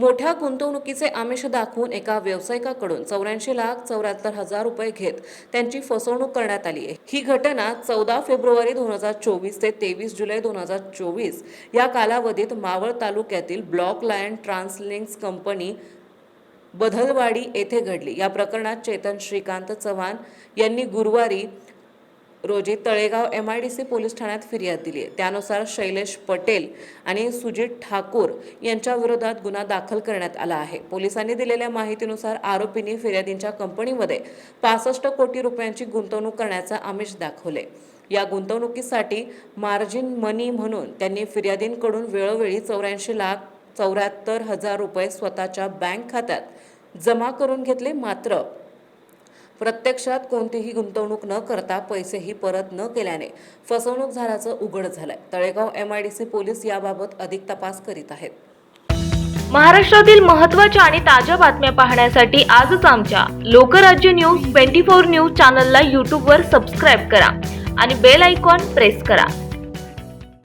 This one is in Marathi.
मोठ्या गुंतवणुकीचे आमिष दाखवून एका व्यावसायिकाकडून 84,74,000 रुपये घेत त्यांची फसवणूक करण्यात आली आहे। ही घटना 14 फेब्रुवारी 2024 ते 23 जुलै 2024 या कालावधीत मावळ तालुक्यातील ब्लॉक लायन ट्रान्सलिंक्स कंपनी बधलवाडी येथे घडली। या प्रकरणात चेतन श्रीकांत चव्हाण यांनी गुरुवारी रोजी तळेगाव MIDC पोलीस ठाण्यात फिर्याद दिली आहे। त्यानुसार शैलेश पटेल आणि सुजित ठाकूर यांच्या विरोधात गुन्हा दाखल करण्यात आला आहे। पोलिसांनी दिलेल्या माहितीनुसार आरोपींनी फिर्यादींच्या कंपनीमध्ये 65 कोटी रुपयांची गुंतवणूक करण्याचा आमिष दाखवले। या गुंतवणुकीसाठी मार्जिन मनी म्हणून त्यांनी फिर्यादींकडून वेळोवेळी 84,74,000 रुपये स्वतःच्या बँक खात्यात जमा करून घेतले, मात्र प्रत्यक्षात कोणतीही गुंतवणूक न करता पैसेही परत न केल्याने फसवणूक झाल्याचं उघड झालंय। तळेगाव MIDC पोलीस याबाबत अधिक तपास करीत आहेत। महाराष्ट्रातील महत्त्वाच्या आणि ताज्या बातम्या पाहण्यासाठी आजच आमच्या लोकराज्य न्यूज 24 न्यूज चॅनलला YouTube वर सबस्क्राईब करा आणि बेल आयकॉन प्रेस करा।